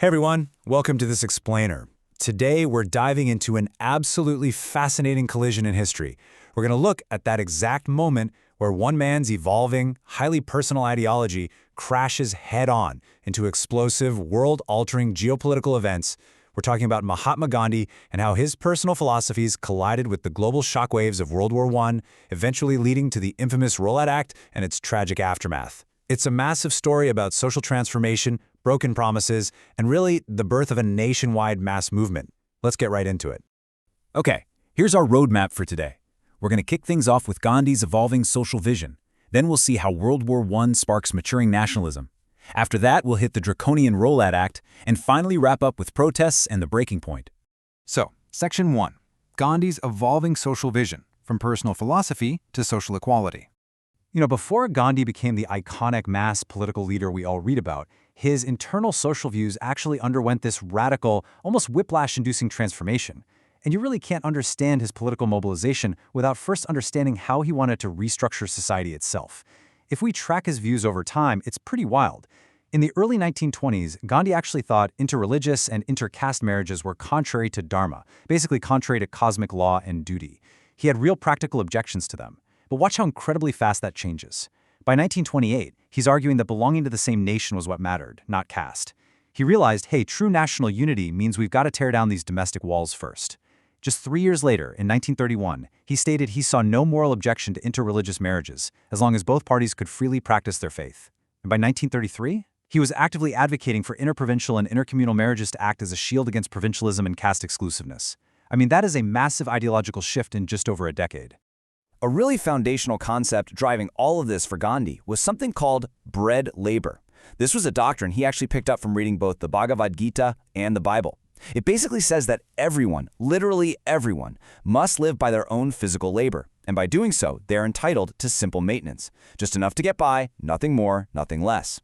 Hey everyone, welcome to this explainer. Today we're diving into an absolutely fascinating collision in history. We're going to look at that exact moment where one man's evolving, highly personal ideology crashes head-on into explosive, world-altering geopolitical events. We're talking about Mahatma Gandhi and how his personal philosophies collided with the global shockwaves of World War I, eventually leading to the infamous Rowlatt Act and its tragic aftermath. It's a massive story about social transformation, broken promises, and really the birth of a nationwide mass movement. Let's get right into it. Okay, here's our roadmap for today. We're going to kick things off with Gandhi's evolving social vision. Then we'll see how World War I sparks maturing nationalism. After that, we'll hit the draconian Rowlatt Act, and finally wrap up with protests and the breaking point. So, Section 1. Gandhi's evolving social vision, from personal philosophy to social equality. Before Gandhi became the iconic mass political leader we all read about, his internal social views actually underwent this radical, almost whiplash-inducing transformation. And you really can't understand his political mobilization without first understanding how he wanted to restructure society itself. If we track his views over time, it's pretty wild. In the early 1920s, Gandhi actually thought interreligious and inter-caste marriages were contrary to dharma, basically contrary to cosmic law and duty. He had real practical objections to them. But watch how incredibly fast that changes. By 1928, he's arguing that belonging to the same nation was what mattered, not caste. He realized, hey, true national unity means we've got to tear down these domestic walls first. Just 3 years later, in 1931, he stated he saw no moral objection to interreligious marriages, as long as both parties could freely practice their faith. And by 1933, he was actively advocating for interprovincial and intercommunal marriages to act as a shield against provincialism and caste exclusiveness. That is a massive ideological shift in just over a decade. A really foundational concept driving all of this for Gandhi was something called bread labor. This was a doctrine he actually picked up from reading both the Bhagavad Gita and the Bible. It basically says that everyone, literally everyone, must live by their own physical labor, and by doing so, they're entitled to simple maintenance. Just enough to get by, nothing more, nothing less.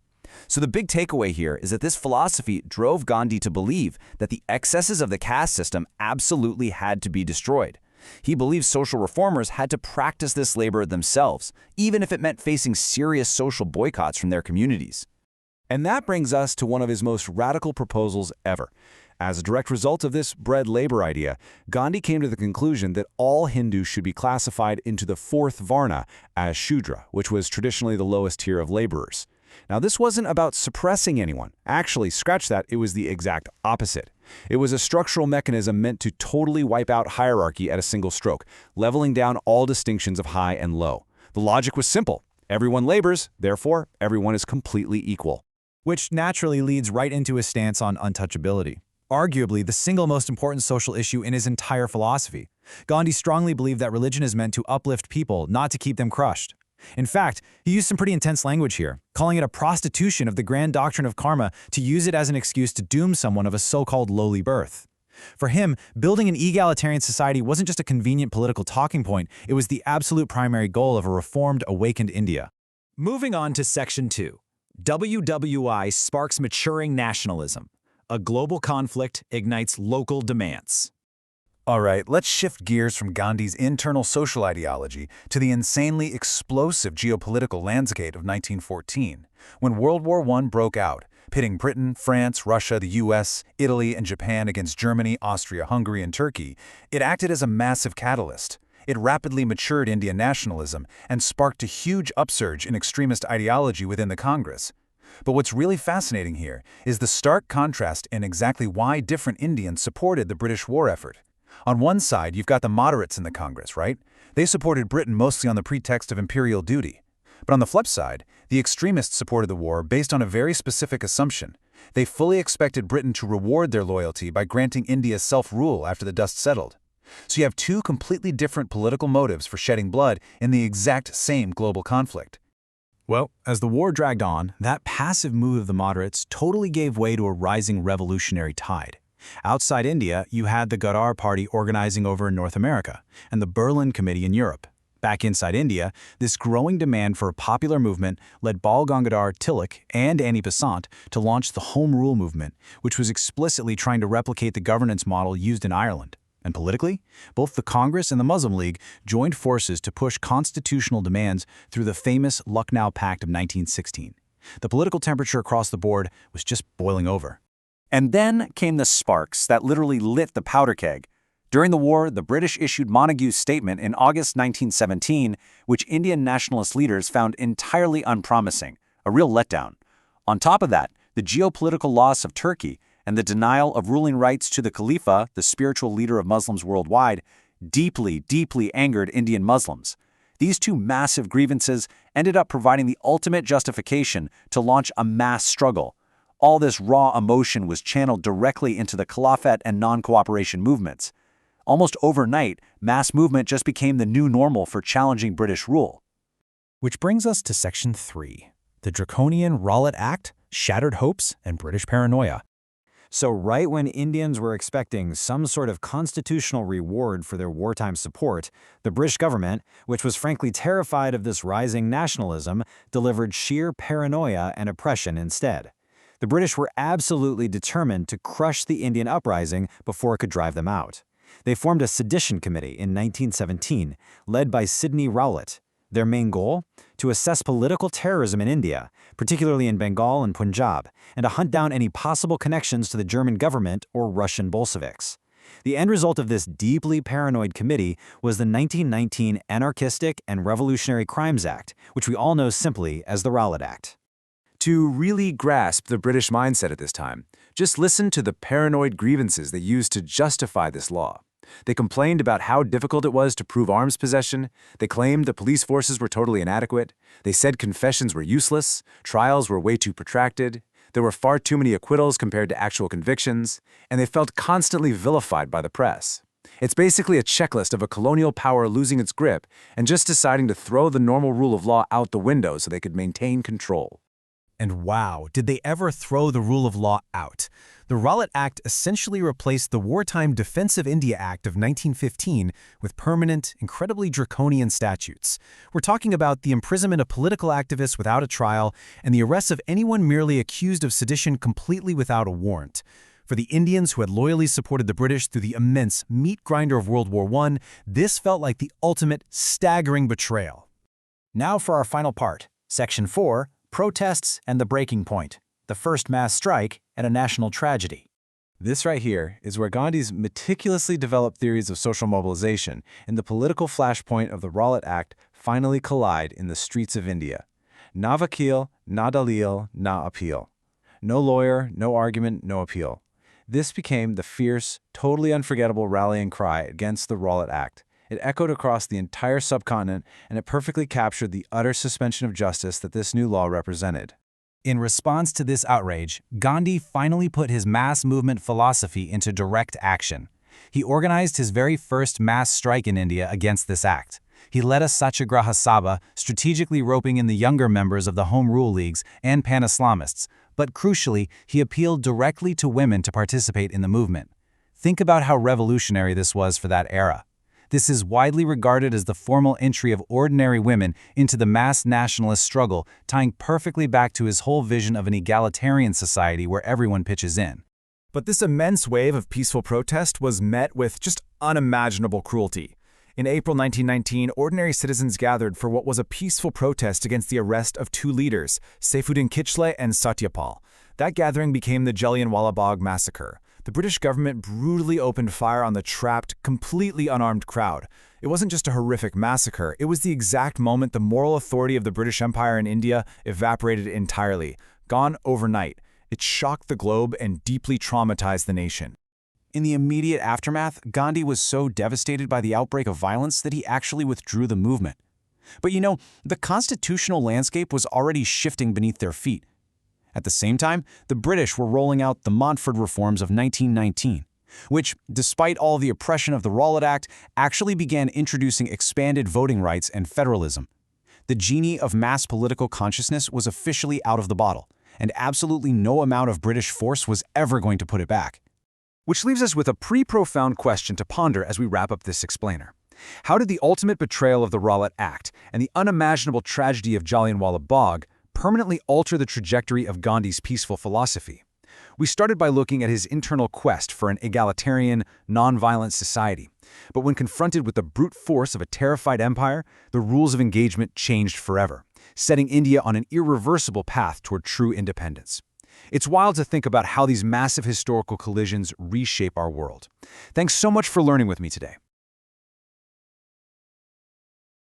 So the big takeaway here is that this philosophy drove Gandhi to believe that the excesses of the caste system absolutely had to be destroyed. He believed social reformers had to practice this labor themselves, even if it meant facing serious social boycotts from their communities. And that brings us to one of his most radical proposals ever. As a direct result of this bread labor idea, Gandhi came to the conclusion that all Hindus should be classified into the fourth Varna as Shudra, which was traditionally the lowest tier of laborers. Now, this wasn't about suppressing anyone. Actually, scratch that, it was the exact opposite. It was a structural mechanism meant to totally wipe out hierarchy at a single stroke, leveling down all distinctions of high and low. The logic was simple. Everyone labors, therefore, everyone is completely equal. Which naturally leads right into his stance on untouchability. Arguably, the single most important social issue in his entire philosophy. Gandhi strongly believed that religion is meant to uplift people, not to keep them crushed. In fact, he used some pretty intense language here, calling it a prostitution of the grand doctrine of karma to use it as an excuse to doom someone of a so-called lowly birth. For him, building an egalitarian society wasn't just a convenient political talking point, it was the absolute primary goal of a reformed, awakened India. Moving on to Section 2. WWI sparks maturing nationalism. A global conflict ignites local demands. All right, let's shift gears from Gandhi's internal social ideology to the insanely explosive geopolitical landscape of 1914, when World War I broke out, pitting Britain, France, Russia, the US, Italy, and Japan against Germany, Austria, Hungary, and Turkey. It acted as a massive catalyst. It rapidly matured Indian nationalism and sparked a huge upsurge in extremist ideology within the Congress. But what's really fascinating here is the stark contrast in exactly why different Indians supported the British war effort. On one side, you've got the moderates in the Congress, right? They supported Britain mostly on the pretext of imperial duty. But on the flip side, the extremists supported the war based on a very specific assumption. They fully expected Britain to reward their loyalty by granting India self-rule after the dust settled. So you have two completely different political motives for shedding blood in the exact same global conflict. Well, as the war dragged on, that passive move of the moderates totally gave way to a rising revolutionary tide. Outside India, you had the Ghadar Party organizing over in North America, and the Berlin Committee in Europe. Back inside India, this growing demand for a popular movement led Bal Gangadhar Tilak and Annie Besant to launch the Home Rule movement, which was explicitly trying to replicate the governance model used in Ireland. And politically, both the Congress and the Muslim League joined forces to push constitutional demands through the famous Lucknow Pact of 1916. The political temperature across the board was just boiling over. And then came the sparks that literally lit the powder keg. During the war, the British issued Montagu's Statement in August 1917, which Indian nationalist leaders found entirely unpromising, a real letdown. On top of that, the geopolitical loss of Turkey and the denial of ruling rights to the Khalifa, the spiritual leader of Muslims worldwide, deeply, deeply angered Indian Muslims. These two massive grievances ended up providing the ultimate justification to launch a mass struggle. All this raw emotion was channeled directly into the Caliphate and non-cooperation movements. Almost overnight, mass movement just became the new normal for challenging British rule. Which brings us to Section 3, the draconian Rowlatt Act, shattered hopes, and British paranoia. So right when Indians were expecting some sort of constitutional reward for their wartime support, the British government, which was frankly terrified of this rising nationalism, delivered sheer paranoia and oppression instead. The British were absolutely determined to crush the Indian uprising before it could drive them out. They formed a sedition committee in 1917, led by Sidney Rowlatt. Their main goal? To assess political terrorism in India, particularly in Bengal and Punjab, and to hunt down any possible connections to the German government or Russian Bolsheviks. The end result of this deeply paranoid committee was the 1919 Anarchistic and Revolutionary Crimes Act, which we all know simply as the Rowlatt Act. To really grasp the British mindset at this time, just listen to the paranoid grievances they used to justify this law. They complained about how difficult it was to prove arms possession. They claimed the police forces were totally inadequate. They said confessions were useless. Trials were way too protracted. There were far too many acquittals compared to actual convictions. And they felt constantly vilified by the press. It's basically a checklist of a colonial power losing its grip and just deciding to throw the normal rule of law out the window so they could maintain control. And wow, did they ever throw the rule of law out? The Rowlatt Act essentially replaced the wartime Defense of India Act of 1915 with permanent, incredibly draconian statutes. We're talking about the imprisonment of political activists without a trial and the arrest of anyone merely accused of sedition completely without a warrant. For the Indians who had loyally supported the British through the immense meat grinder of World War I, this felt like the ultimate, staggering betrayal. Now for our final part, Section 4, Protests and the Breaking Point, the first mass strike and a national tragedy. This right here is where Gandhi's meticulously developed theories of social mobilization and the political flashpoint of the Rowlatt Act finally collide in the streets of India. Na vakil, na dalil, na appeal. No lawyer, no argument, no appeal. This became the fierce, totally unforgettable rallying cry against the Rowlatt Act. It echoed across the entire subcontinent, and it perfectly captured the utter suspension of justice that this new law represented. In response to this outrage, Gandhi finally put his mass movement philosophy into direct action. He organized his very first mass strike in India against this act. He led a Satyagraha Sabha, strategically roping in the younger members of the Home Rule Leagues and Pan-Islamists, but crucially, he appealed directly to women to participate in the movement. Think about how revolutionary this was for that era. This is widely regarded as the formal entry of ordinary women into the mass nationalist struggle, tying perfectly back to his whole vision of an egalitarian society where everyone pitches in. But this immense wave of peaceful protest was met with just unimaginable cruelty. In April 1919, ordinary citizens gathered for what was a peaceful protest against the arrest of two leaders, Saifuddin Kichle and Satyapal. That gathering became the Jallianwala Bagh Massacre. The British government brutally opened fire on the trapped, completely unarmed crowd. It wasn't just a horrific massacre, it was the exact moment the moral authority of the British Empire in India evaporated entirely, gone overnight. It shocked the globe and deeply traumatized the nation. In the immediate aftermath, Gandhi was so devastated by the outbreak of violence that he actually withdrew the movement. But you know, the constitutional landscape was already shifting beneath their feet. At the same time, the British were rolling out the Montford reforms of 1919, which, despite all the oppression of the Rowlatt Act, actually began introducing expanded voting rights and federalism. The genie of mass political consciousness was officially out of the bottle, and absolutely no amount of British force was ever going to put it back. Which leaves us with a pretty profound question to ponder as we wrap up this explainer. How did the ultimate betrayal of the Rowlatt Act and the unimaginable tragedy of Jallianwala Bagh permanently alter the trajectory of Gandhi's peaceful philosophy? We started by looking at his internal quest for an egalitarian, non-violent society. But when confronted with the brute force of a terrified empire, the rules of engagement changed forever, setting India on an irreversible path toward true independence. It's wild to think about how these massive historical collisions reshape our world. Thanks so much for learning with me today.